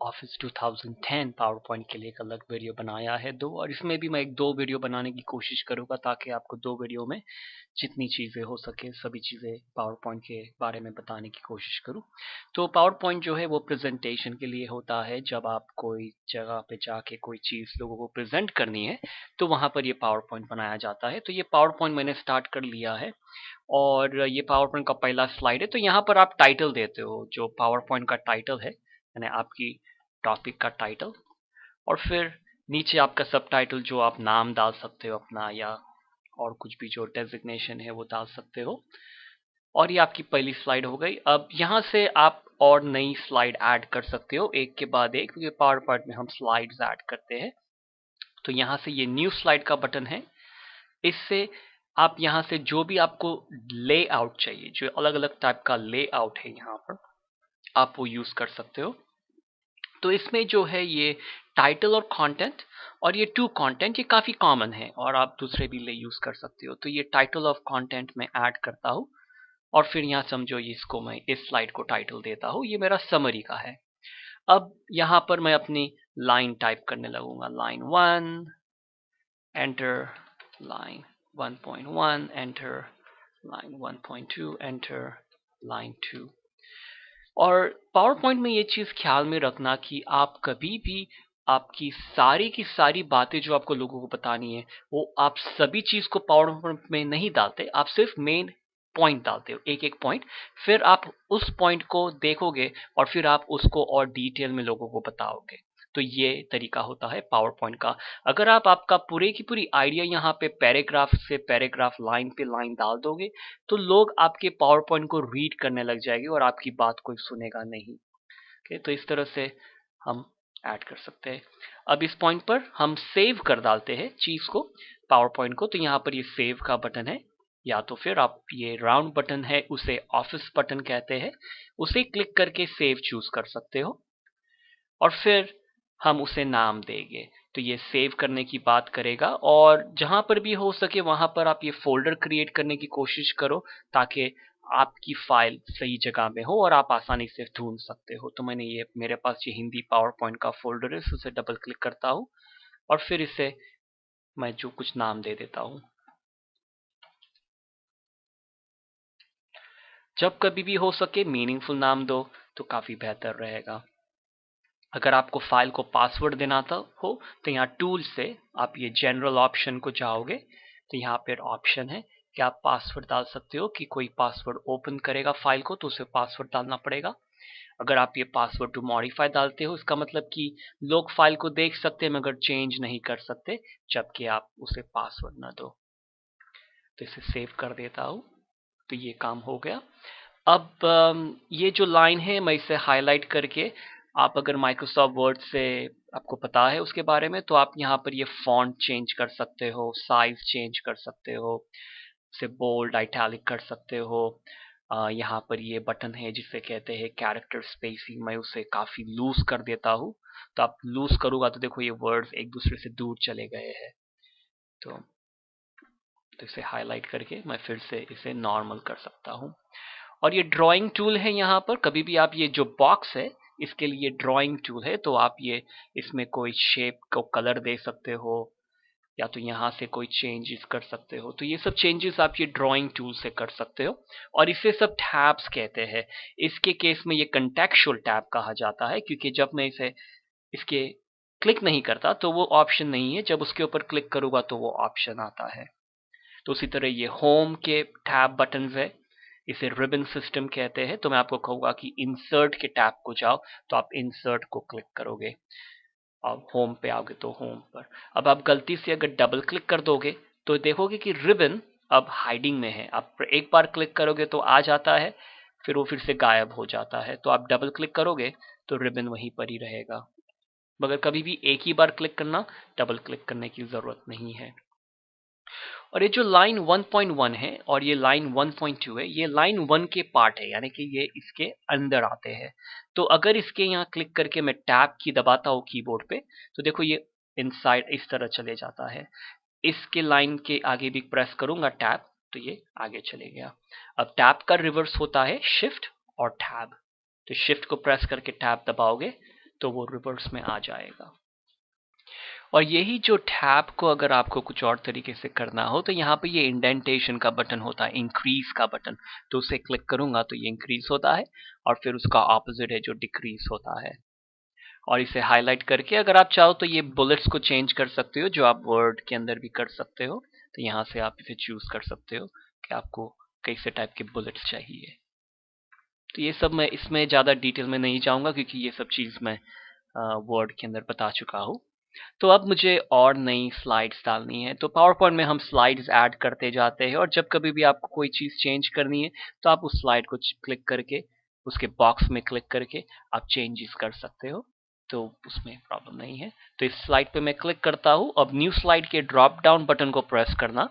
Office 2010 power point के लिए एक अलग वीडियो बनाया है दो, और इसमें भी मैं एक दो वीडियो बनाने की कोशिश करूंगा ताकि आपको दो वीडियो में जितनी चीज़ें हो सके सभी चीज़ें पावर पॉइंट के बारे में बताने की कोशिश करूं। तो पावर पॉइंट जो है वो प्रेजेंटेशन के लिए होता है। जब आप कोई जगह पे जाके कोई चीज़ लोगों को प्रेजेंट करनी है तो वहाँ पर ये पावर पॉइंट बनाया जाता है। तो ये पावर पॉइंट मैंने स्टार्ट कर लिया है और ये पावर पॉइंट का पहला स्लाइड है। तो यहाँ पर आप टाइटल देते हो, जो पावर पॉइंट का टाइटल है यानी आपकी टॉपिक का टाइटल, और फिर नीचे आपका सब टाइटल जो आप नाम डाल सकते हो अपना, या और कुछ भी जो डेजिग्नेशन है वो डाल सकते हो। और ये आपकी पहली स्लाइड हो गई। अब यहाँ से आप और नई स्लाइड ऐड कर सकते हो एक के बाद एक, क्योंकि पावर पॉइंट में हम स्लाइड्स ऐड करते हैं। तो यहाँ से ये न्यू स्लाइड का बटन है, इससे आप यहाँ से जो भी आपको लेआउट चाहिए, जो अलग अलग टाइप का लेआउट है यहाँ पर, आप वो यूज कर सकते हो। तो इसमें जो है ये टाइटल और कंटेंट और ये टू कंटेंट, ये काफी कॉमन है और आप दूसरे भी ले यूज कर सकते हो। तो ये टाइटल ऑफ कंटेंट में ऐड करता हूँ और फिर यहाँ समझो इसको मैं इस स्लाइड को टाइटल देता हूँ। ये मेरा समरी का है। अब यहाँ पर मैं अपनी लाइन टाइप करने लगूंगा। Line 1 enter, line 1.1 enter, line 1.2 enter, line 2। और पावर पॉइंट में ये चीज ख्याल में रखना कि आप कभी भी आपकी सारी की सारी बातें जो आपको लोगों को बतानी है वो आप सभी चीज को पावर पॉइंट में नहीं डालते, आप सिर्फ मेन पॉइंट डालते हो, एक एक पॉइंट। फिर आप उस पॉइंट को देखोगे और फिर आप उसको और डिटेल में लोगों को बताओगे। तो ये तरीका होता है पावर पॉइंट का। अगर आप आपका पूरे की पूरी आइडिया यहाँ पे पैराग्राफ से पैराग्राफ, लाइन पे लाइन डाल दोगे तो लोग आपके पावर पॉइंट को रीड करने लग जाएंगे और आपकी बात कोई सुनेगा नहीं। ओके, तो इस तरह से हम ऐड कर सकते हैं। अब इस पॉइंट पर हम सेव कर डालते हैं चीज को, पावर पॉइंट को। तो यहाँ पर ये सेव का बटन है, या तो फिर आप ये राउंड बटन है उसे ऑफिस बटन कहते हैं, उसे क्लिक करके सेव चूज कर सकते हो और फिर हम उसे नाम देंगे। तो ये सेव करने की बात करेगा और जहां पर भी हो सके वहां पर आप ये फोल्डर क्रिएट करने की कोशिश करो ताकि आपकी फाइल सही जगह में हो और आप आसानी से ढूंढ सकते हो। तो मैंने ये, मेरे पास ये हिंदी पावर पॉइंट का फोल्डर है, उसे डबल क्लिक करता हूँ और फिर इसे मैं जो कुछ नाम दे देता हूँ। जब कभी भी हो सके मीनिंगफुल नाम दो तो काफी बेहतर रहेगा। अगर आपको फाइल को पासवर्ड देना हो तो यहाँ टूल से आप ये जनरल ऑप्शन को जाओगे तो यहाँ पर ऑप्शन है कि आप पासवर्ड डाल सकते हो, कि कोई पासवर्ड ओपन करेगा फाइल को तो उसे पासवर्ड डालना पड़ेगा। अगर आप ये पासवर्ड टू मॉडिफाई डालते हो इसका मतलब कि लोग फाइल को देख सकते हैं मगर चेंज नहीं कर सकते जबकि आप उसे पासवर्ड ना दो। तो इसे सेव कर देता हूँ। तो ये काम हो गया। अब ये जो लाइन है मैं इसे हाईलाइट करके, आप अगर माइक्रोसॉफ्ट वर्ड से आपको पता है उसके बारे में तो आप यहाँ पर ये फॉन्ट चेंज कर सकते हो, साइज चेंज कर सकते हो, इसे बोल्ड इटैलिक कर सकते हो। यहाँ पर ये बटन है जिसे कहते हैं कैरेक्टर स्पेसिंग, मैं उसे काफी लूज कर देता हूँ। तो आप लूज करूंगा तो देखो ये वर्ड्स एक दूसरे से दूर चले गए हैं। तो इसे हाईलाइट करके मैं फिर से इसे नॉर्मल कर सकता हूँ। और ये ड्राइंग टूल है यहाँ पर, कभी भी आप ये जो बॉक्स है इसके लिए ड्राइंग टूल है, तो आप ये इसमें कोई शेप को कलर दे सकते हो या तो यहाँ से कोई चेंजेस कर सकते हो। तो ये सब चेंजेस आप ये ड्राइंग टूल से कर सकते हो और इसे सब टैब्स कहते हैं। इसके केस में ये कंटेक्चुअल टैब कहा जाता है क्योंकि जब मैं इसे इसके क्लिक नहीं करता तो वो ऑप्शन नहीं है, जब उसके ऊपर क्लिक करूंगा तो वो ऑप्शन आता है। तो उसी तरह ये होम के टैब बटन है, इसे रिबन सिस्टम कहते हैं। तो मैं आपको कहूंगा कि इंसर्ट के टैब को जाओ तो आप इंसर्ट को क्लिक करोगे, अब होम पे आओगे तो होम पर। अब आप गलती से अगर डबल क्लिक कर दोगे तो देखोगे कि रिबन अब हाइडिंग में है। आप एक बार क्लिक करोगे तो आ जाता है, फिर वो फिर से गायब हो जाता है। तो आप डबल क्लिक करोगे तो रिबन वहीं पर ही रहेगा, मगर कभी भी एक ही बार क्लिक करना, डबल क्लिक करने की जरूरत नहीं है। और ये जो लाइन 1.1 है और ये लाइन 1.2 है, ये लाइन 1 के पार्ट है, यानी कि ये इसके अंदर आते हैं। तो अगर इसके यहाँ क्लिक करके मैं टैब की दबाता हूँ कीबोर्ड पे तो देखो ये इनसाइड इस तरह चले जाता है। इसके लाइन के आगे भी प्रेस करूंगा टैब तो ये आगे चले गया। अब टैब का रिवर्स होता है शिफ्ट और टैब। तो शिफ्ट को प्रेस करके टैब दबाओगे तो वो रिवर्स में आ जाएगा। और यही जो टैब को अगर आपको कुछ और तरीके से करना हो तो यहाँ पे ये इंडेंटेशन का बटन होता है, इंक्रीज का बटन, तो उसे क्लिक करूंगा तो ये इंक्रीज होता है और फिर उसका ऑपोजिट है जो डिक्रीज होता है। और इसे हाईलाइट करके अगर आप चाहो तो ये बुलेट्स को चेंज कर सकते हो, जो आप वर्ड के अंदर भी कर सकते हो। तो यहाँ से आप इसे चूज कर सकते हो कि आपको कैसे टाइप के बुलेट्स चाहिए। तो ये सब मैं इसमें ज़्यादा डिटेल में नहीं जाऊंगा क्योंकि ये सब चीज़ मैं वर्ड के अंदर बता चुका हूँ। तो अब मुझे और नई स्लाइड्स डालनी है। तो पावर पॉइंट में हम स्लाइड्स ऐड करते जाते हैं और जब कभी भी आपको कोई चीज़ चेंज करनी है तो आप उस स्लाइड को क्लिक करके उसके बॉक्स में क्लिक करके आप चेंजेस कर सकते हो, तो उसमें प्रॉब्लम नहीं है। तो इस स्लाइड पे मैं क्लिक करता हूँ। अब न्यू स्लाइड के ड्रॉप डाउन बटन को प्रेस करना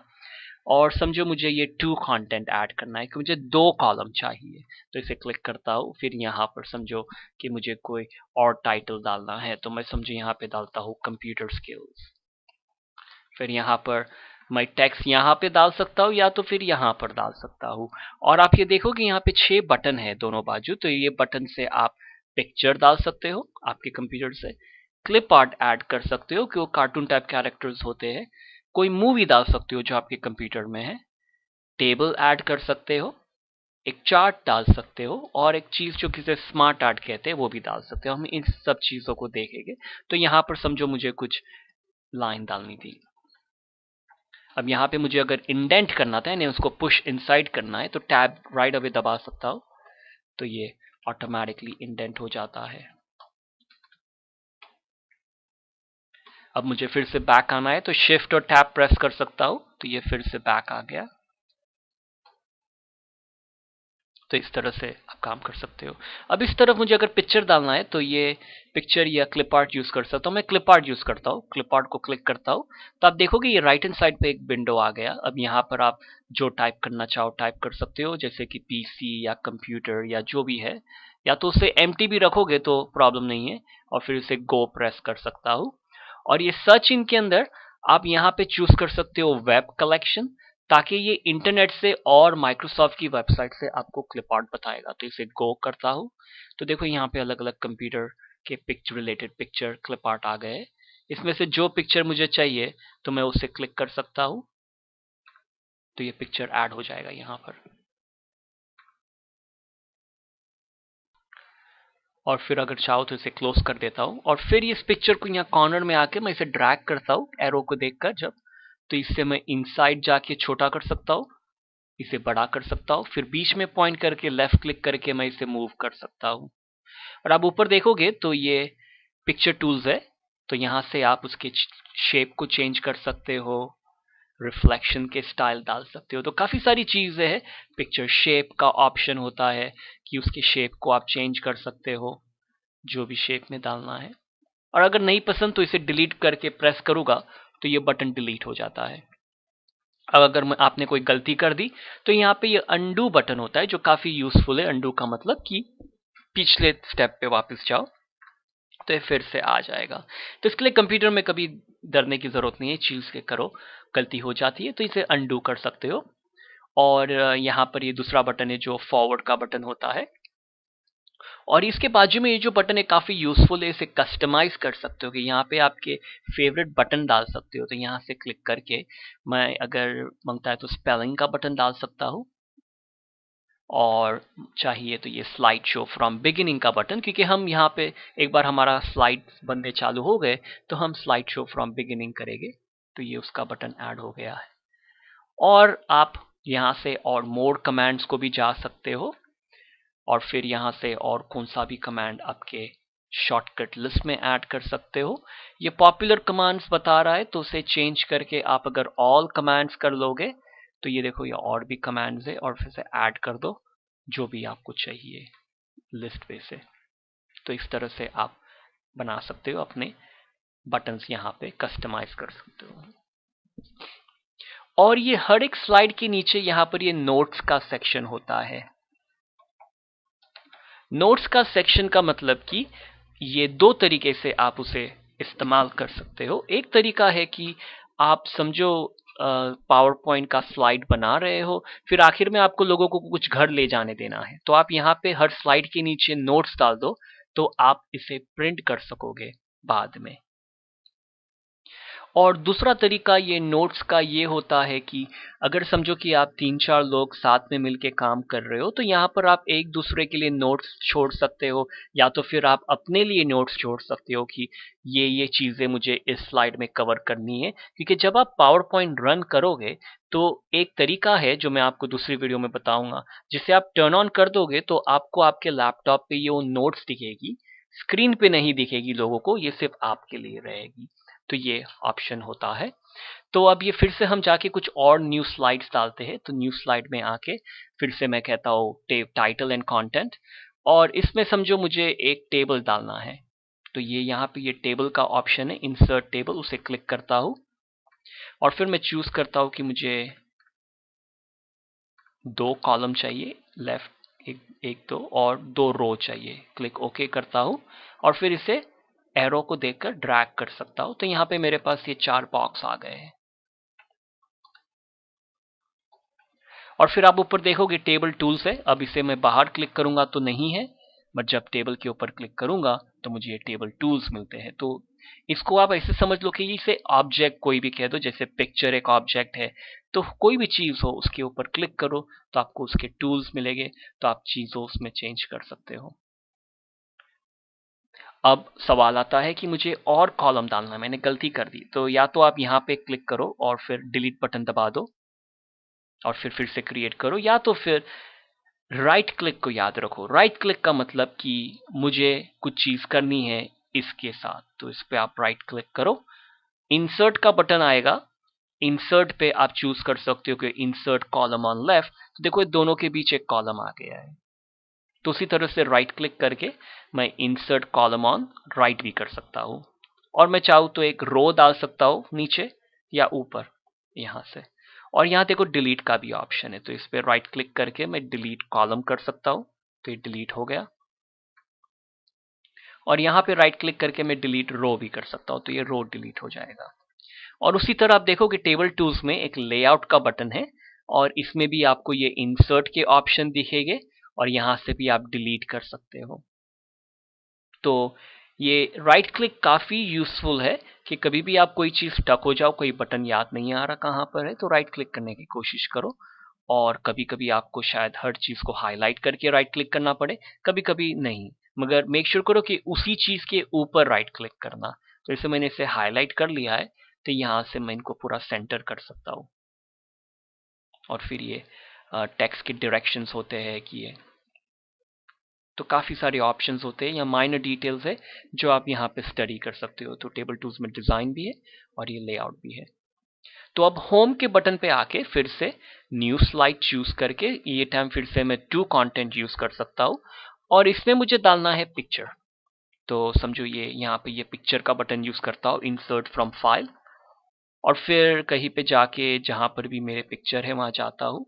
और समझो मुझे ये 2 कंटेंट ऐड करना है कि मुझे 2 कॉलम चाहिए, तो इसे क्लिक करता हूँ। फिर यहाँ पर समझो कि मुझे कोई और टाइटल डालना है तो मैं समझो यहाँ पे डालता हूँ कंप्यूटर स्किल्स। फिर यहाँ पर मैं टेक्स्ट यहाँ पे डाल सकता हूँ या तो फिर यहाँ पर डाल सकता हूँ। और आप ये देखो कि यहाँ पे 6 बटन है दोनों बाजू, तो ये बटन से आप पिक्चर डाल सकते हो आपके कंप्यूटर से, क्लिप आर्ट ऐड कर सकते हो कि वो कार्टून टाइप कैरेक्टर्स होते हैं, कोई मूवी डाल सकते हो जो आपके कंप्यूटर में है, टेबल ऐड कर सकते हो, एक चार्ट डाल सकते हो और एक चीज जो किसे स्मार्ट आर्ट कहते हैं वो भी डाल सकते हो। हम इन सब चीजों को देखेंगे। तो यहाँ पर समझो मुझे कुछ लाइन डालनी थी। अब यहाँ पे मुझे अगर इंडेंट करना था यानी उसको पुश इनसाइड करना है तो टैब राइट अवे दबा सकता हूँ, तो ये ऑटोमेटिकली इंडेंट हो जाता है। अब मुझे फिर से बैक आना है तो शिफ्ट और टैब प्रेस कर सकता हूँ, तो ये फिर से बैक आ गया। तो इस तरह से आप काम कर सकते हो। अब इस तरफ मुझे अगर पिक्चर डालना है तो ये पिक्चर या क्लिप आर्ट यूज कर सकता हूँ। मैं क्लिप आर्ट यूज करता हूँ, क्लिप आर्ट को क्लिक करता हूँ तो आप देखोगे ये राइट हैंड साइड पे एक विंडो आ गया। अब यहाँ पर आप जो टाइप करना चाहो टाइप कर सकते हो, जैसे कि पीसी या कंप्यूटर या जो भी है, या तो उसे एम्प्टी भी रखोगे तो प्रॉब्लम नहीं है। और फिर उसे गो प्रेस कर सकता हूँ। और ये सर्च इन के अंदर आप यहाँ पे चूज कर सकते हो वेब कलेक्शन, ताकि ये इंटरनेट से और माइक्रोसॉफ्ट की वेबसाइट से आपको क्लिप आर्ट बताएगा। तो इसे गो करता हूँ तो देखो यहाँ पे अलग अलग कंप्यूटर के picture related picture clip art आ गए। इसमें से जो पिक्चर मुझे चाहिए तो मैं उसे क्लिक कर सकता हूँ, तो ये पिक्चर ऐड हो जाएगा यहाँ पर। और फिर अगर चाहो तो इसे क्लोज कर देता हूँ और फिर इस पिक्चर को यहाँ कॉर्नर में आके मैं इसे ड्रैग करता हूँ एरो को देखकर जब, तो इससे मैं इनसाइड जाके छोटा कर सकता हूँ, इसे बड़ा कर सकता हूँ, फिर बीच में पॉइंट करके लेफ्ट क्लिक करके मैं इसे मूव कर सकता हूँ। और आप ऊपर देखोगे तो ये पिक्चर टूल्स है, तो यहाँ से आप उसके शेप को चेंज कर सकते हो, रिफ्लेक्शन के स्टाइल डाल सकते हो। तो काफ़ी सारी चीज़ें हैं। पिक्चर शेप का ऑप्शन होता है कि उसके शेप को आप चेंज कर सकते हो, जो भी शेप में डालना है। और अगर नहीं पसंद तो इसे डिलीट करके प्रेस करूँगा तो ये बटन डिलीट हो जाता है। अब अगर आपने कोई गलती कर दी तो यहाँ पे ये अंडू बटन होता है जो काफ़ी यूजफुल है। अंडू का मतलब कि पिछले स्टेप पे वापस जाओ, तो ये फिर से आ जाएगा। तो इसके लिए कंप्यूटर में कभी डरने की जरूरत नहीं है, चीज के करो, गलती हो जाती है तो इसे अंडू कर सकते हो। और यहाँ पर ये दूसरा बटन है जो फॉरवर्ड का बटन होता है। और इसके बाजू में ये जो बटन है काफी यूजफुल है, इसे कस्टमाइज कर सकते हो कि यहाँ पे आपके फेवरेट बटन डाल सकते हो। तो यहाँ से क्लिक करके मैं अगर मांगता है तो स्पेलिंग का बटन डाल सकता हूँ, और चाहिए तो ये स्लाइड शो फ्रॉम बिगिनिंग का बटन, क्योंकि हम यहाँ पे एक बार हमारा स्लाइड बनने चालू हो गए तो हम स्लाइड शो फ्रॉम बिगिनिंग करेंगे, तो ये उसका बटन ऐड हो गया है। और आप यहाँ से और मोर कमांड्स को भी जा सकते हो, और फिर यहाँ से और कौन सा भी कमांड आपके शॉर्टकट लिस्ट में ऐड कर सकते हो। ये पॉपुलर कमांड्स बता रहा है तो उसे चेंज करके आप अगर ऑल कमांड्स कर लोगे तो ये देखो ये और भी कमांड्स है, और फिर से ऐड कर दो जो भी आपको चाहिए लिस्ट पे से। तो इस तरह से आप बना सकते हो, अपने बटन्स यहाँ पे कस्टमाइज कर सकते हो। और ये हर एक स्लाइड के नीचे यहाँ पर ये नोट्स का सेक्शन होता है। नोट्स का सेक्शन का मतलब कि ये दो तरीके से आप उसे इस्तेमाल कर सकते हो। एक तरीका है कि आप समझो पावर पॉइंट का स्लाइड बना रहे हो, फिर आखिर में आपको लोगों को कुछ घर ले जाने देना है, तो आप यहाँ पे हर स्लाइड के नीचे नोट्स डाल दो तो आप इसे प्रिंट कर सकोगे बाद में। और दूसरा तरीका ये नोट्स का ये होता है कि अगर समझो कि आप 3-4 लोग साथ में मिलके काम कर रहे हो, तो यहाँ पर आप एक दूसरे के लिए नोट्स छोड़ सकते हो, या तो फिर आप अपने लिए नोट्स छोड़ सकते हो कि ये चीजें मुझे इस स्लाइड में कवर करनी है। क्योंकि जब आप पावर पॉइंट रन करोगे तो एक तरीका है जो मैं आपको दूसरी वीडियो में बताऊंगा, जिसे आप टर्न ऑन कर दोगे तो आपको आपके लैपटॉप पे ये नोट्स दिखेगी, स्क्रीन पे नहीं दिखेगी लोगों को, ये सिर्फ आपके लिए रहेगी। तो ये ऑप्शन होता है। तो अब ये फिर से हम जाके कुछ और न्यू स्लाइड्स डालते हैं। तो न्यू स्लाइड में आके फिर से मैं कहता हूँ टाइटल एंड कंटेंट, और इसमें समझो मुझे एक टेबल डालना है। तो ये यहाँ पे ये टेबल का ऑप्शन है, इंसर्ट टेबल, उसे क्लिक करता हूँ और फिर मैं चूज करता हूँ कि मुझे 2 कॉलम चाहिए, लेफ्ट एक दो, और 2 रो चाहिए। क्लिक ओके करता हूँ और फिर इसे एरो को देखकर ड्रैग कर सकता हूं। तो यहाँ पे मेरे पास ये 4 बॉक्स आ गए हैं। और फिर आप ऊपर देखोगे टेबल टूल्स है। अब इसे मैं बाहर क्लिक करूंगा तो नहीं है, बट जब टेबल के ऊपर क्लिक करूंगा तो मुझे ये टेबल टूल्स मिलते हैं। तो इसको आप ऐसे समझ लो कि इसे ऑब्जेक्ट कोई भी कह दो, जैसे पिक्चर एक ऑब्जेक्ट है, तो कोई भी चीज हो उसके ऊपर क्लिक करो तो आपको उसके टूल्स मिलेंगे, तो आप चीजों उसमें चेंज कर सकते हो। अब सवाल आता है कि मुझे और कॉलम डालना है, मैंने गलती कर दी। तो या तो आप यहाँ पे क्लिक करो और फिर डिलीट बटन दबा दो और फिर से क्रिएट करो, या तो फिर राइट क्लिक को याद रखो। राइट क्लिक का मतलब कि मुझे कुछ चीज करनी है इसके साथ, तो इस पे आप राइट क्लिक करो, इंसर्ट का बटन आएगा, इंसर्ट पे आप चूज कर सकते हो कि इंसर्ट कॉलम ऑन लेफ्ट। तो देखो दोनों के बीच एक कॉलम आ गया है। तो उसी तरह से राइट क्लिक करके मैं इंसर्ट कॉलम ऑन राइट भी कर सकता हूँ, और मैं चाहूँ तो एक रो डाल सकता हूँ नीचे या ऊपर यहां से। और यहाँ देखो डिलीट का भी ऑप्शन है, तो इस पे राइट क्लिक करके मैं डिलीट कॉलम कर सकता हूँ, तो ये डिलीट हो गया। और यहाँ पे राइट क्लिक करके मैं डिलीट रो भी कर सकता हूँ, तो ये रो डिलीट हो जाएगा। और उसी तरह आप देखो कि टेबल टूल्स में एक लेआउट का बटन है, और इसमें भी आपको ये इंसर्ट के ऑप्शन दिखेंगे, और यहां से भी आप डिलीट कर सकते हो। तो ये राइट क्लिक काफी यूजफुल है कि कभी भी आप कोई चीज स्टक हो जाओ, कोई बटन याद नहीं आ रहा कहां पर है, तो राइट क्लिक करने की कोशिश करो। और कभी कभी आपको शायद हर चीज को हाईलाइट करके राइट क्लिक करना पड़े, कभी कभी नहीं, मगर मेक श्योर करो कि उसी चीज के ऊपर राइट क्लिक करना। तो जैसे मैंने इसे हाईलाइट कर लिया है, तो यहां से मैं इनको पूरा सेंटर कर सकता हूँ। और फिर ये टेक्स्ट के डायरेक्शंस होते हैं कि ये, तो काफी सारे ऑप्शंस होते हैं या माइनर डिटेल्स है जो आप यहाँ पे स्टडी कर सकते हो। तो टेबल टूल्स में डिजाइन भी है और ये लेआउट भी है। तो अब होम के बटन पे आके फिर से न्यू स्लाइड चूज करके ये टाइम फिर से मैं 2 कंटेंट यूज कर सकता हूँ, और इसमें मुझे डालना है पिक्चर। तो समझो ये यहाँ पे ये पिक्चर का बटन यूज करता हूँ, इंसर्ट फ्रॉम फाइल, और फिर कहीं पे जाके जहां पर भी मेरे पिक्चर है वहां जाता हूँ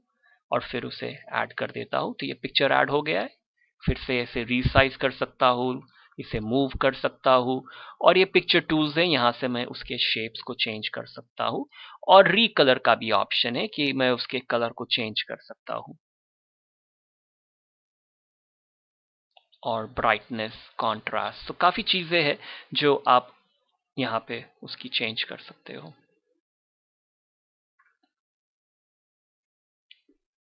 और फिर उसे ऐड कर देता हूँ। तो ये पिक्चर ऐड हो गया है। फिर से ऐसे रीसाइज कर सकता हूँ, इसे मूव कर सकता हूँ, और ये पिक्चर टूल्स है, यहाँ से मैं उसके शेप्स को चेंज कर सकता हूँ। और रीकलर का भी ऑप्शन है कि मैं उसके कलर को चेंज कर सकता हूँ, और ब्राइटनेस, कॉन्ट्रास्ट, तो काफी चीजें हैं जो आप यहाँ पे उसकी चेंज कर सकते हो।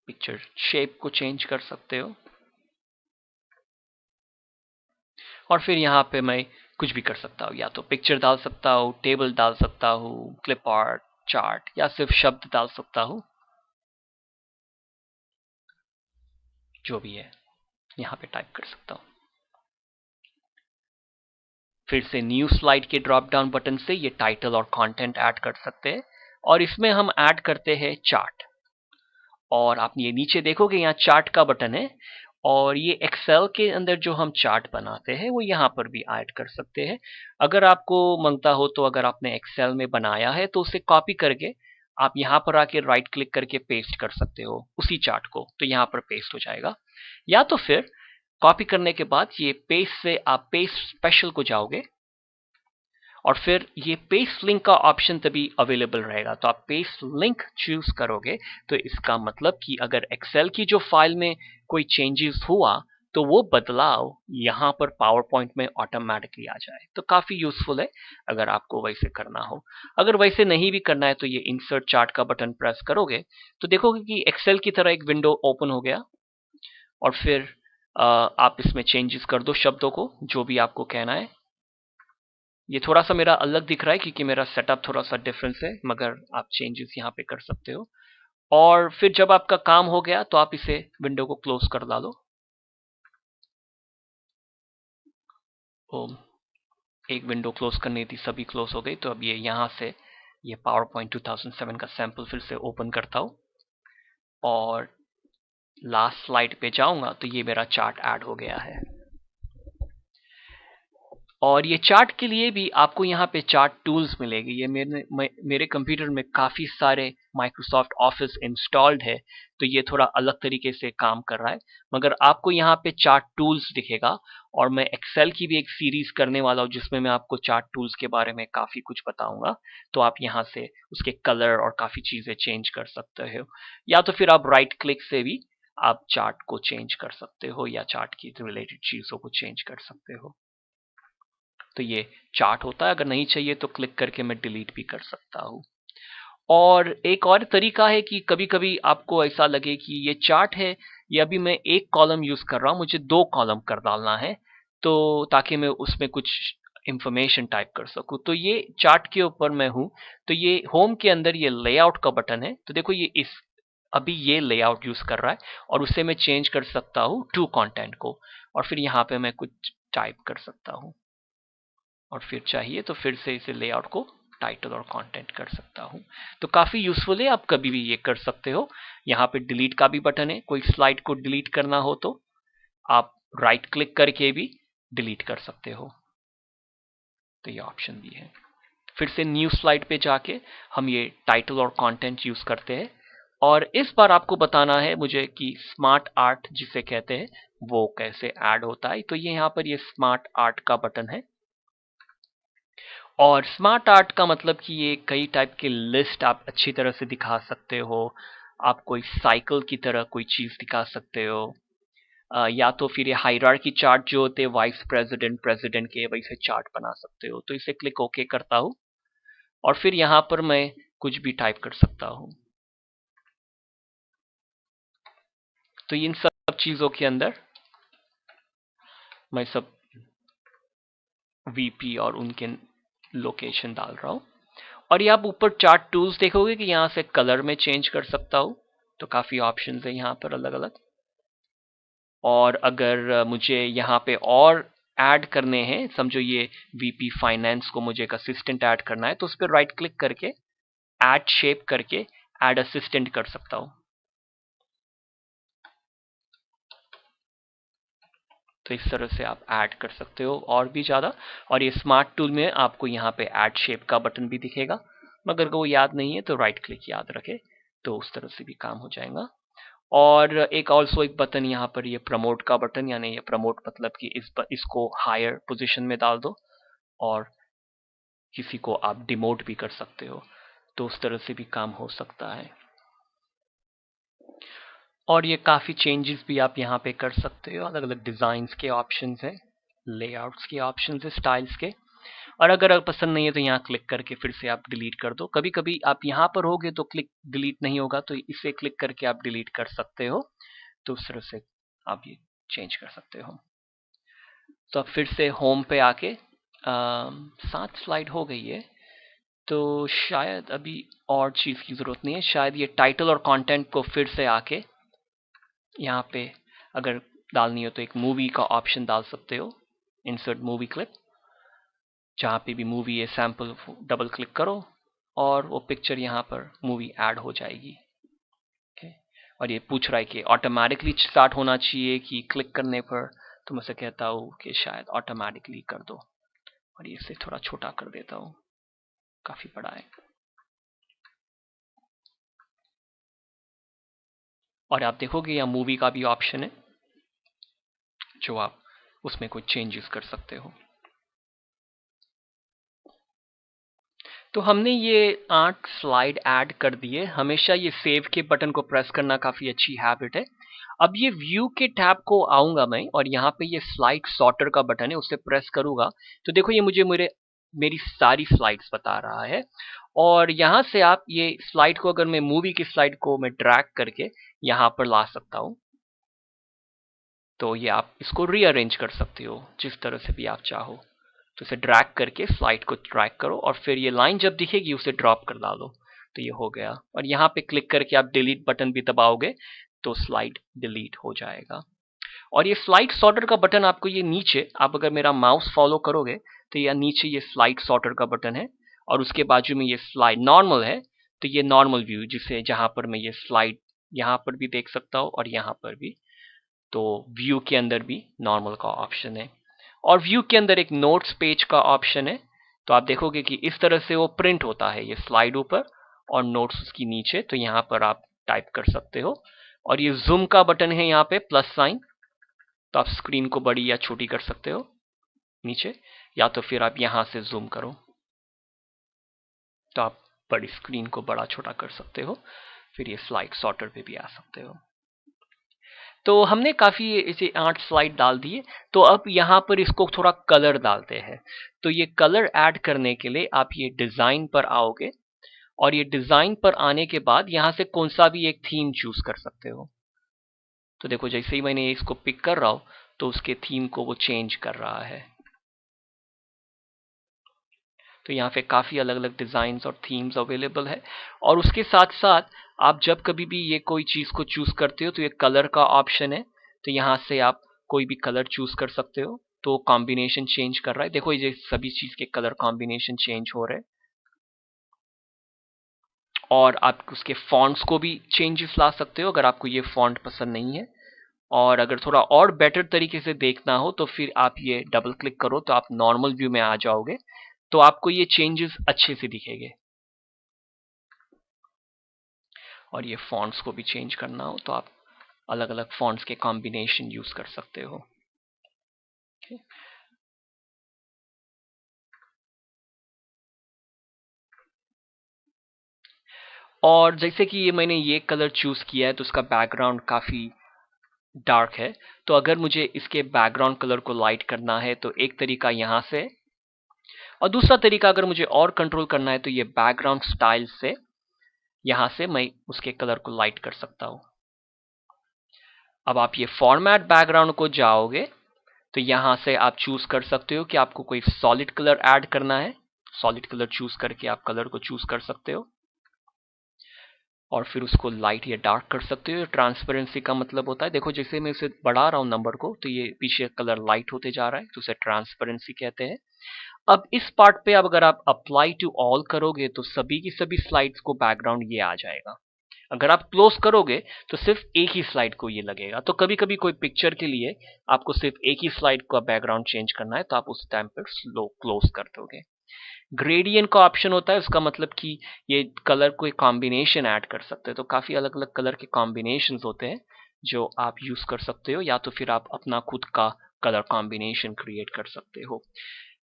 पिक्चर शेप को चेंज कर सकते हो, और फिर यहाँ पे मैं कुछ भी कर सकता हूँ, या तो पिक्चर डाल सकता हूँ, टेबल डाल सकता हूँ, क्लिप आर्ट, चार्ट, या सिर्फ शब्द डाल सकता हूँ, जो भी है यहाँ पे टाइप कर सकता हूँ। फिर से न्यू स्लाइड के ड्रॉप डाउन बटन से ये टाइटल और कंटेंट ऐड कर सकते हैं, और इसमें हम ऐड करते हैं चार्ट। और आप ये नीचे देखोगे यहाँ चार्ट का बटन है, और ये एक्सेल के अंदर जो हम चार्ट बनाते हैं वो यहाँ पर भी ऐड कर सकते हैं। अगर आपको मांगता हो तो अगर आपने एक्सेल में बनाया है तो उसे कॉपी करके आप यहाँ पर आके राइट क्लिक करके पेस्ट कर सकते हो उसी चार्ट को, तो यहाँ पर पेस्ट हो जाएगा। या तो फिर कॉपी करने के बाद ये पेस्ट से आप पेस्ट स्पेशल को जाओगे, और फिर ये पेस्ट लिंक का ऑप्शन तभी अवेलेबल रहेगा। तो आप पेस्ट लिंक चूज करोगे, तो इसका मतलब कि अगर एक्सेल की जो फाइल में कोई चेंजेस हुआ तो वो बदलाव यहाँ पर पावर पॉइंट में ऑटोमेटिकली आ जाए। तो काफी यूजफुल है अगर आपको वैसे करना हो। अगर वैसे नहीं भी करना है तो ये इंसर्ट चार्ट का बटन प्रेस करोगे तो देखोगे कि एक्सेल की तरह एक विंडो ओपन हो गया, और फिर आप इसमें चेंजेस कर दो शब्दों को, जो भी आपको कहना है। ये थोड़ा सा मेरा अलग दिख रहा है क्योंकि मेरा सेटअप थोड़ा सा डिफरेंस है, मगर आप चेंजेस यहाँ पे कर सकते हो। और फिर जब आपका काम हो गया तो आप इसे विंडो को क्लोज कर डालो। एक विंडो क्लोज करनी थी, सभी क्लोज हो गई। तो अब ये यहाँ से ये पावर पॉइंट 2007 का सैंपल फिर से ओपन करता हूँ और लास्ट स्लाइड पे जाऊंगा तो ये मेरा चार्ट ऐड हो गया है। और ये चार्ट के लिए भी आपको यहाँ पे चार्ट टूल्स मिलेगी। ये मेरे कंप्यूटर में काफ़ी सारे माइक्रोसॉफ्ट ऑफिस इंस्टॉल्ड है, तो ये थोड़ा अलग तरीके से काम कर रहा है, मगर आपको यहाँ पे चार्ट टूल्स दिखेगा। और मैं एक्सेल की भी एक सीरीज करने वाला हूँ जिसमें मैं आपको चार्ट टूल्स के बारे में काफ़ी कुछ बताऊंगा। तो आप यहाँ से उसके कलर और काफ़ी चीज़ें चेंज कर सकते हो, या तो फिर आप राइट क्लिक से भी आप चार्ट को चेंज कर सकते हो या चार्ट की रिलेटेड चीज़ों को चेंज कर सकते हो। तो ये चार्ट होता है, अगर नहीं चाहिए तो क्लिक करके मैं डिलीट भी कर सकता हूँ। और एक और तरीका है कि कभी कभी आपको ऐसा लगे कि ये चार्ट है, ये अभी मैं एक कॉलम यूज कर रहा हूँ, मुझे 2 कॉलम कर डालना है, तो ताकि मैं उसमें कुछ इंफॉर्मेशन टाइप कर सकूं। तो ये चार्ट के ऊपर मैं हूं, तो ये होम के अंदर ये लेआउट का बटन है। तो देखो ये इस अभी ये लेआउट यूज कर रहा है, और उसे मैं चेंज कर सकता हूँ टू कंटेंट को, और फिर यहाँ पे मैं कुछ टाइप कर सकता हूँ, और फिर चाहिए तो फिर से इसे लेआउट को टाइटल और कंटेंट कर सकता हूं। तो काफी यूजफुल है, आप कभी भी ये कर सकते हो। यहाँ पे डिलीट का भी बटन है, कोई स्लाइड को डिलीट करना हो तो आप राइट क्लिक करके भी डिलीट कर सकते हो, तो ये ऑप्शन भी है। फिर से न्यू स्लाइड पे जाके हम ये टाइटल और कंटेंट यूज करते हैं। और इस बार आपको बताना है मुझे कि स्मार्ट आर्ट जिसे कहते हैं वो कैसे ऐड होता है। तो ये यहाँ पर ये स्मार्ट आर्ट का बटन है, और स्मार्ट आर्ट का मतलब कि ये कई टाइप के लिस्ट आप अच्छी तरह से दिखा सकते हो। आप कोई साइकिल की तरह कोई चीज दिखा सकते हो, या तो फिर ये हायरार्की चार्ट जो होते हैं वाइस प्रेसिडेंट प्रेसिडेंट के, वैसे चार्ट बना सकते हो। तो इसे क्लिक ओके करता हूँ, और फिर यहाँ पर मैं कुछ भी टाइप कर सकता हूँ। तो इन सब चीजों के अंदर मैं सब वीपी और उनके लोकेशन डाल रहा हूँ। और ये आप ऊपर चार्ट टूल्स देखोगे कि यहाँ से कलर में चेंज कर सकता हूँ, तो काफी ऑप्शंस है यहाँ पर अलग अलग। और अगर मुझे यहाँ पे और ऐड करने हैं, समझो ये वीपी फाइनेंस को मुझे एक असिस्टेंट ऐड करना है, तो उस पर राइट क्लिक करके ऐड शेप करके ऐड असिस्टेंट कर सकता हूँ। तो इस तरह से आप ऐड कर सकते हो और भी ज़्यादा। और ये स्मार्ट टूल में आपको यहाँ पे ऐड शेप का बटन भी दिखेगा, मगर वो याद नहीं है तो राइट क्लिक याद रखे, तो उस तरह से भी काम हो जाएगा। और एक ऑल्सो एक बटन यहाँ पर ये प्रमोट का बटन, यानी ये प्रमोट मतलब कि इसको हायर पोजीशन में डाल दो, और किसी को आप डिमोट भी कर सकते हो, तो उस तरह से भी काम हो सकता है। और ये काफ़ी चेंजेस भी आप यहाँ पे कर सकते हो, अलग अलग डिज़ाइंस के ऑप्शंस है, लेआउट्स के ऑप्शंस है, स्टाइल्स के। और अगर पसंद नहीं है तो यहाँ क्लिक करके फिर से आप डिलीट कर दो। कभी कभी आप यहाँ पर होगे तो क्लिक डिलीट नहीं होगा, तो इसे क्लिक करके आप डिलीट कर सकते हो। तो उस तरह से आप ये चेंज कर सकते हो। तो अब फिर से होम पे आके 7 स्लाइड हो गई है, तो शायद अभी और चीज़ की ज़रूरत नहीं है। शायद ये टाइटल और कंटेंट को फिर से आके यहाँ पे अगर डालनी हो तो एक मूवी का ऑप्शन डाल सकते हो, इंसर्ट मूवी क्लिप। जहाँ पे भी मूवी है सैंपल डबल क्लिक करो और वो पिक्चर यहाँ पर मूवी ऐड हो जाएगी। ओके, और ये पूछ रहा है कि ऑटोमेटिकली स्टार्ट होना चाहिए कि क्लिक करने पर, तो मैं से कहता हूँ कि शायद ऑटोमेटिकली कर दो। और ये इसे थोड़ा छोटा कर देता हूँ, काफी बड़ा है। और आप देखोगे यहाँ मूवी का भी ऑप्शन है, जो आप उसमें कोई चेंजेस कर सकते हो। तो हमने ये 8 स्लाइड ऐड कर दिए। हमेशा ये सेव के बटन को प्रेस करना काफ़ी अच्छी हैबिट है। अब ये व्यू के टैब को आऊँगा मैं और यहाँ पे ये स्लाइड सॉर्टर का बटन है, उसे प्रेस करूँगा तो देखो ये मुझे मेरी सारी स्लाइड्स बता रहा है। और यहाँ से आप ये स्लाइड को, अगर मैं मूवी की स्लाइड को मैं ड्रैग करके यहाँ पर ला सकता हूँ, तो ये आप इसको रीअरेंज कर सकते हो जिस तरह से भी आप चाहो। तो इसे ड्रैग करके स्लाइड को ड्रैग करो और फिर ये लाइन जब दिखेगी उसे ड्रॉप कर डालो, तो ये हो गया। और यहाँ पे क्लिक करके आप डिलीट बटन भी दबाओगे तो स्लाइड डिलीट हो जाएगा। और ये स्लाइड सॉर्टर का बटन आपको ये नीचे, आप अगर मेरा माउस फॉलो करोगे तो ये नीचे ये स्लाइड सॉर्टर का बटन है और उसके बाजू में ये स्लाइड नॉर्मल है, तो ये नॉर्मल व्यू जिसे जहां पर मैं ये स्लाइड यहाँ पर भी देख सकता हूँ और यहाँ पर भी। तो व्यू के अंदर भी नॉर्मल का ऑप्शन है और व्यू के अंदर एक नोट्स पेज का ऑप्शन है। तो आप देखोगे कि इस तरह से वो प्रिंट होता है, ये स्लाइड ऊपर और नोट्स उसकी नीचे। तो यहाँ पर आप टाइप कर सकते हो। और ये जूम का बटन है यहाँ पे प्लस साइन, तो आप स्क्रीन को बड़ी या छोटी कर सकते हो नीचे, या तो फिर आप यहाँ से जूम करो तो आप बड़ी स्क्रीन को बड़ा छोटा कर सकते हो। फिर ये स्लाइड सॉर्टर पे भी आ सकते हो। तो हमने काफ़ी इसे 8 स्लाइड डाल दिए। तो अब यहाँ पर इसको थोड़ा कलर डालते हैं। तो ये कलर ऐड करने के लिए आप ये डिज़ाइन पर आओगे और ये डिज़ाइन पर आने के बाद यहाँ से कौन सा भी एक थीम चूज कर सकते हो। तो देखो जैसे ही मैंने इसको पिक कर रहा हूँ तो उसके थीम को वो चेंज कर रहा है। तो यहाँ पे काफ़ी अलग अलग डिज़ाइंस और थीम्स अवेलेबल है। और उसके साथ साथ आप जब कभी भी ये कोई चीज़ को चूज़ करते हो तो ये कलर का ऑप्शन है, तो यहाँ से आप कोई भी कलर चूज़ कर सकते हो। तो कॉम्बिनेशन चेंज कर रहा है, देखो ये सभी चीज़ के कलर कॉम्बिनेशन चेंज हो रहे हैं। और आप उसके फॉन्ट्स को भी चेंजेस ला सकते हो अगर आपको ये फॉन्ट पसंद नहीं है। और अगर थोड़ा और बेटर तरीके से देखना हो तो फिर आप ये डबल क्लिक करो तो आप नॉर्मल व्यू में आ जाओगे, तो आपको ये चेंजेस अच्छे से दिखेंगे। और ये फॉन्ट्स को भी चेंज करना हो तो आप अलग अलग फॉन्ट्स के कॉम्बिनेशन यूज कर सकते हो। okay? और जैसे कि ये मैंने ये कलर चूज किया है तो उसका बैकग्राउंड काफी डार्क है। तो अगर मुझे इसके बैकग्राउंड कलर को लाइट करना है तो एक तरीका यहाँ से, और दूसरा तरीका अगर मुझे और कंट्रोल करना है तो ये बैकग्राउंड स्टाइल से यहाँ से मैं उसके कलर को लाइट कर सकता हूँ। अब आप ये फॉर्मेट बैकग्राउंड को जाओगे तो यहाँ से आप चूज कर सकते हो कि आपको कोई सॉलिड कलर ऐड करना है। सॉलिड कलर चूज करके आप कलर को चूज कर सकते हो और फिर उसको लाइट या डार्क कर सकते हो। ट्रांसपेरेंसी का मतलब होता है, देखो जैसे मैं इसे बढ़ा रहा हूँ नंबर को तो ये पीछे कलर लाइट होते जा रहा है, तो उसे ट्रांसपेरेंसी कहते हैं। अब इस पार्ट पे अब अगर आप अप्लाई टू ऑल करोगे तो सभी की सभी स्लाइड्स को बैकग्राउंड ये आ जाएगा। अगर आप क्लोज करोगे तो सिर्फ एक ही स्लाइड को ये लगेगा। तो कभी कभी कोई पिक्चर के लिए आपको सिर्फ एक ही स्लाइड का बैकग्राउंड चेंज करना है तो आप उस टाइम पर स्लो क्लोज कर दोगे। ग्रेडियंट का ऑप्शन होता है, उसका मतलब कि ये कलर को एक कॉम्बिनेशन ऐड कर सकते हैं। तो काफी अलग अलग कलर के कॉम्बिनेशन होते हैं जो आप यूज कर सकते हो, या तो फिर आप अपना खुद का कलर कॉम्बिनेशन क्रिएट कर सकते हो।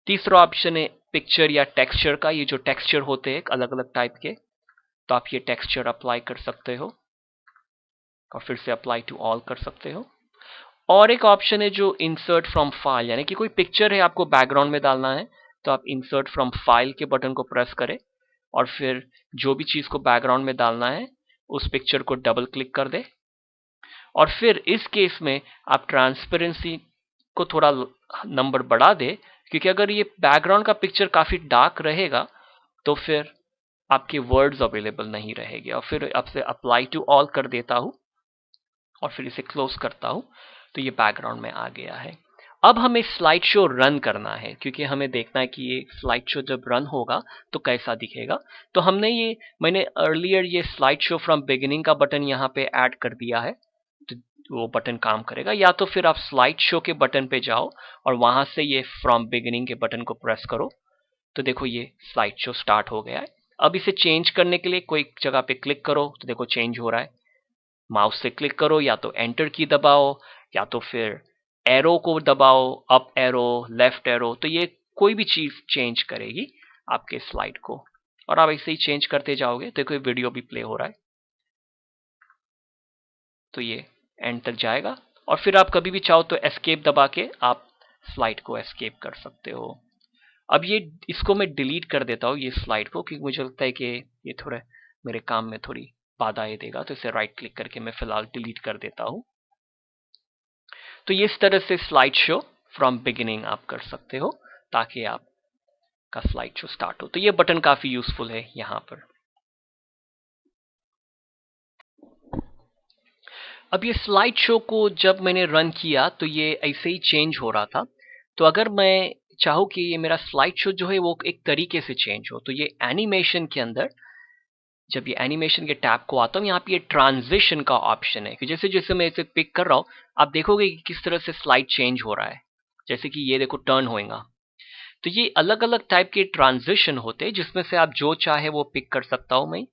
तीसरा ऑप्शन है पिक्चर या टेक्सचर का। ये जो टेक्सचर होते हैं अलग अलग टाइप के, तो आप ये टेक्सचर अप्लाई कर सकते हो और फिर से अप्लाई टू ऑल कर सकते हो। और एक ऑप्शन है जो इंसर्ट फ्रॉम फाइल, यानी कि कोई पिक्चर है आपको बैकग्राउंड में डालना है तो आप इंसर्ट फ्रॉम फाइल के बटन को प्रेस करें और फिर जो भी चीज को बैकग्राउंड में डालना है उस पिक्चर को डबल क्लिक कर दे। और फिर इस केस में आप ट्रांसपेरेंसी को थोड़ा नंबर बढ़ा दे, क्योंकि अगर ये बैकग्राउंड का पिक्चर काफी डार्क रहेगा तो फिर आपके वर्ड्स अवेलेबल नहीं रहेंगे। और फिर आपसे अप्लाई टू ऑल कर देता हूं और फिर इसे क्लोज करता हूं तो ये बैकग्राउंड में आ गया है। अब हमें स्लाइड शो रन करना है, क्योंकि हमें देखना है कि ये स्लाइड शो जब रन होगा तो कैसा दिखेगा। तो मैंने अर्लियर ये स्लाइड शो फ्रॉम बिगिनिंग का बटन यहाँ पे ऐड कर दिया है, तो वो बटन काम करेगा। या तो फिर आप स्लाइड शो के बटन पे जाओ और वहां से ये फ्रॉम बिगिनिंग के बटन को प्रेस करो, तो देखो ये स्लाइड शो स्टार्ट हो गया है। अब इसे चेंज करने के लिए कोई जगह पे क्लिक करो तो देखो चेंज हो रहा है। माउस से क्लिक करो या तो एंटर की दबाओ या तो फिर एरो को दबाओ, अप एरो, लेफ्ट एरो, तो ये कोई भी चीज चेंज करेगी आपके स्लाइड को। और आप ऐसे ही चेंज करते जाओगे। देखो ये वीडियो भी प्ले हो रहा है, तो ये एंड तक जाएगा और फिर आप कभी भी चाहो तो एस्केप दबा के आप स्लाइड को एस्केप कर सकते हो। अब ये इसको मैं डिलीट कर देता हूँ ये स्लाइड को, क्योंकि मुझे लगता है कि ये थोड़ा मेरे काम में थोड़ी बाधाएं देगा, तो इसे राइट क्लिक करके मैं फिलहाल डिलीट कर देता हूँ। तो ये इस तरह से स्लाइड शो फ्रॉम बिगिनिंग आप कर सकते हो ताकि आपका स्लाइड शो स्टार्ट हो। तो ये बटन काफी यूजफुल है यहाँ पर। अब ये स्लाइड शो को जब मैंने रन किया तो ये ऐसे ही चेंज हो रहा था। तो अगर मैं चाहूँ कि ये मेरा स्लाइड शो जो है वो एक तरीके से चेंज हो, तो ये एनिमेशन के अंदर जब ये एनिमेशन के टैब को आता हूँ, यहाँ पे ये ट्रांजिशन का ऑप्शन है कि जैसे जैसे मैं इसे पिक कर रहा हूँ आप देखोगे कि किस तरह से स्लाइड चेंज हो रहा है। जैसे कि ये देखो टर्न होएगा। तो ये अलग अलग टाइप के ट्रांजिशन होते हैं जिसमें से आप जो चाहे वो पिक कर सकता हूँ मैं।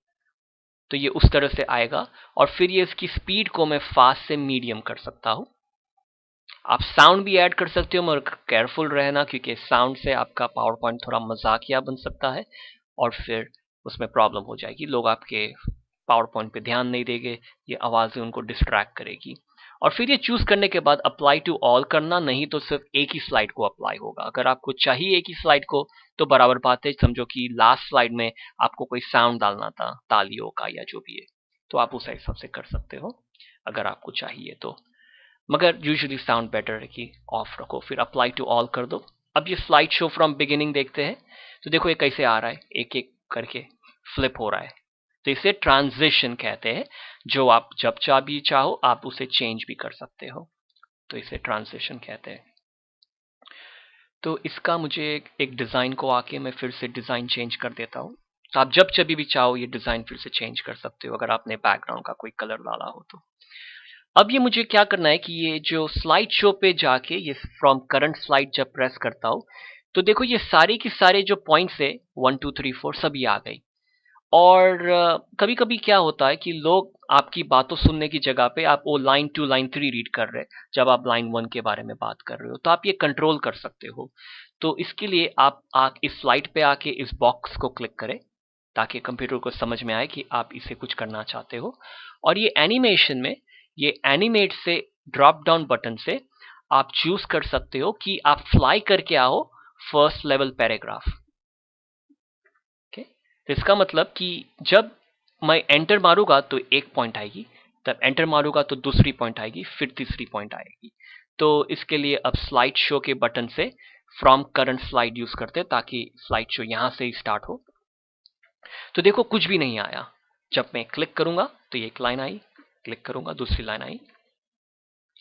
तो ये उस तरह से आएगा और फिर ये इसकी स्पीड को मैं फास्ट से मीडियम कर सकता हूँ। आप साउंड भी ऐड कर सकते हो, मगर केयरफुल रहना क्योंकि साउंड से आपका पावर पॉइंट थोड़ा मजाकिया बन सकता है और फिर उसमें प्रॉब्लम हो जाएगी। लोग आपके पावर पॉइंट पे ध्यान नहीं देंगे, ये आवाज़ें उनको डिस्ट्रैक्ट करेगी। और फिर ये चूज करने के बाद अप्लाई टू ऑल करना, नहीं तो सिर्फ एक ही स्लाइड को अप्लाई होगा। अगर आपको चाहिए एक ही स्लाइड को तो बराबर बात है, समझो कि लास्ट स्लाइड में आपको कोई साउंड डालना था तालियों का या जो भी है, तो आप उस हिसाब से कर सकते हो अगर आपको चाहिए तो। मगर यूजुअली साउंड बेटर है कि ऑफ रखो, फिर अप्लाई टू ऑल कर दो। अब ये स्लाइड शो फ्रॉम बिगिनिंग देखते हैं, तो देखो ये कैसे आ रहा है, एक एक करके फ्लिप हो रहा है। तो इसे ट्रांजिशन कहते हैं, जो आप जब भी चाहो आप उसे चेंज भी कर सकते हो, तो इसे ट्रांजिशन कहते हैं। तो इसका मुझे एक डिज़ाइन को आके मैं फिर से डिज़ाइन चेंज कर देता हूँ। तो आप जब भी चाहो ये डिज़ाइन फिर से चेंज कर सकते हो अगर आपने बैकग्राउंड का कोई कलर डाला हो तो। अब ये मुझे क्या करना है कि ये जो स्लाइड शो पे जाके ये फ्रॉम करंट स्लाइड जब प्रेस करता हूँ तो देखो ये सारे के सारे जो पॉइंट्स है 1 2 3 4 सभी आ गई। और कभी कभी क्या होता है कि लोग आपकी बातों सुनने की जगह पे आप वो लाइन 2 लाइन 3 रीड कर रहे हैं जब आप लाइन 1 के बारे में बात कर रहे हो, तो आप ये कंट्रोल कर सकते हो। तो इसके लिए आप इस स्लाइड पे आके इस बॉक्स को क्लिक करें ताकि कंप्यूटर को समझ में आए कि आप इसे कुछ करना चाहते हो। और ये एनिमेशन में ये एनिमेट से ड्रॉप डाउन बटन से आप चूज कर सकते हो कि आप फ्लाई करके आओ फर्स्ट लेवल पैराग्राफ। तो इसका मतलब कि जब मैं एंटर मारूंगा तो एक पॉइंट आएगी, तब एंटर मारूंगा तो दूसरी पॉइंट आएगी, फिर तीसरी पॉइंट आएगी। तो इसके लिए अब स्लाइड शो के बटन से फ्रॉम करंट स्लाइड यूज करते हैं ताकि स्लाइड शो यहां से ही स्टार्ट हो। तो देखो कुछ भी नहीं आया। जब मैं क्लिक करूंगा तो ये एक लाइन आई, क्लिक करूंगा दूसरी लाइन आई।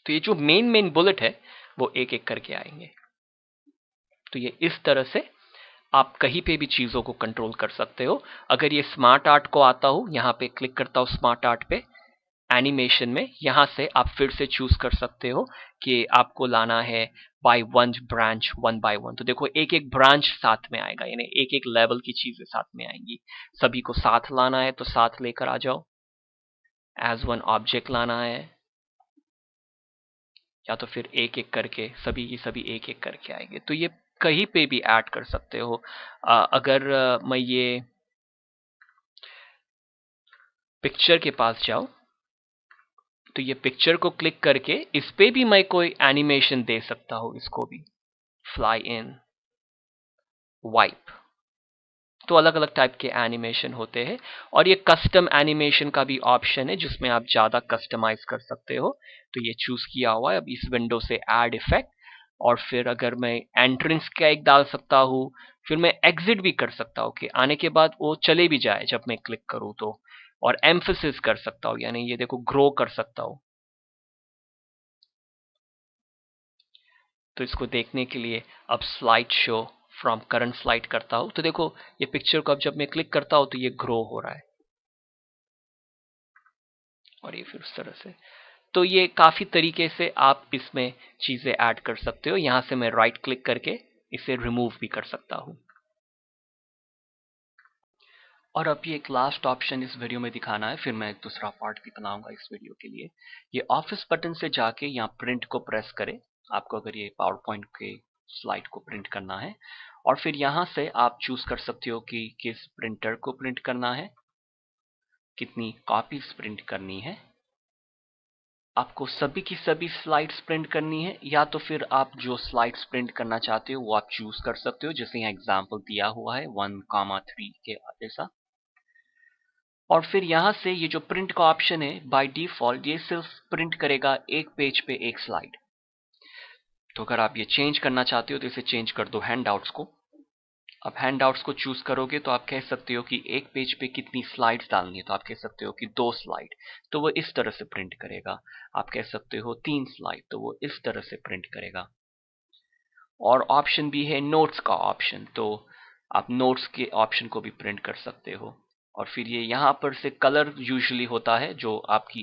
तो ये जो मेन बुलेट है वो एक एक करके आएंगे। तो ये इस तरह से आप कहीं पे भी चीजों को कंट्रोल कर सकते हो। अगर ये स्मार्ट आर्ट को आता हो, यहाँ पे क्लिक करता हूँ स्मार्ट आर्ट पे एनिमेशन में, यहाँ से आप फिर से चूज कर सकते हो कि आपको लाना है by one branch, one by one. तो देखो एक एक ब्रांच साथ में आएगा, यानी एक एक लेवल की चीजें साथ में आएंगी। सभी को साथ लाना है तो साथ लेकर आ जाओ। एज वन ऑब्जेक्ट लाना है या तो फिर एक एक करके सभी की सभी एक एक करके आएंगे। तो ये कहीं पे भी ऐड कर सकते हो। अगर मैं ये पिक्चर के पास जाऊं तो ये पिक्चर को क्लिक करके इस पे भी मैं कोई एनिमेशन दे सकता हूं। इसको भी फ्लाई इन, वाइप, तो अलग अलग टाइप के एनिमेशन होते हैं। और ये कस्टम एनिमेशन का भी ऑप्शन है जिसमें आप ज्यादा कस्टमाइज कर सकते हो। तो ये चूज किया हुआ है। अब इस विंडो से ऐड इफेक्ट, और फिर अगर मैं एंट्रेंस का एक डाल सकता हूँ, फिर मैं एग्जिट भी कर सकता हूँ कि आने के बाद वो चले भी जाए जब मैं क्लिक करूँ तो। और एम्फसिस कर सकता हूँ, यानी ये देखो ग्रो कर सकता हूँ। तो इसको देखने के लिए अब slide show from current slide करता हूं, तो देखो ये पिक्चर को अब जब मैं क्लिक करता हूं तो ये ग्रो हो रहा है और ये फिर उस तरह से। तो ये काफी तरीके से आप इसमें चीजें ऐड कर सकते हो। यहां से मैं राइट क्लिक करके इसे रिमूव भी कर सकता हूं। और अब ये एक लास्ट ऑप्शन इस वीडियो में दिखाना है, फिर मैं एक दूसरा पार्ट भी बनाऊंगा इस वीडियो के लिए। ये ऑफिस बटन से जाके यहाँ प्रिंट को प्रेस करें, आपको अगर ये पावर पॉइंट के स्लाइड को प्रिंट करना है। और फिर यहाँ से आप चूज कर सकते हो कि किस प्रिंटर को प्रिंट करना है, कितनी कॉपीज प्रिंट करनी है, आपको सभी की सभी स्लाइड्स प्रिंट करनी है, या तो फिर आप जो स्लाइड्स प्रिंट करना चाहते हो वो आप चूज कर सकते हो, जैसे यहाँ एग्जाम्पल दिया हुआ है 1,3 के जैसा। और फिर यहाँ से ये जो प्रिंट का ऑप्शन है बाय डिफॉल्ट ये सिर्फ प्रिंट करेगा एक पेज पे एक स्लाइड। तो अगर आप ये चेंज करना चाहते हो तो इसे चेंज कर दो हैंडआउट्स को। अब हैंडआउट्स को चूज करोगे तो आप कह सकते हो कि एक पेज पे कितनी स्लाइड्स डालनी है, तो आप कह सकते हो कि 2 स्लाइड, तो वो इस तरह से प्रिंट करेगा। आप कह सकते हो 3 स्लाइड, तो वो इस तरह से प्रिंट करेगा। और ऑप्शन भी है नोट्स का ऑप्शन, तो आप नोट्स के ऑप्शन को भी प्रिंट कर सकते हो। और फिर ये यहाँ पर से कलर यूजुअली होता है जो आपकी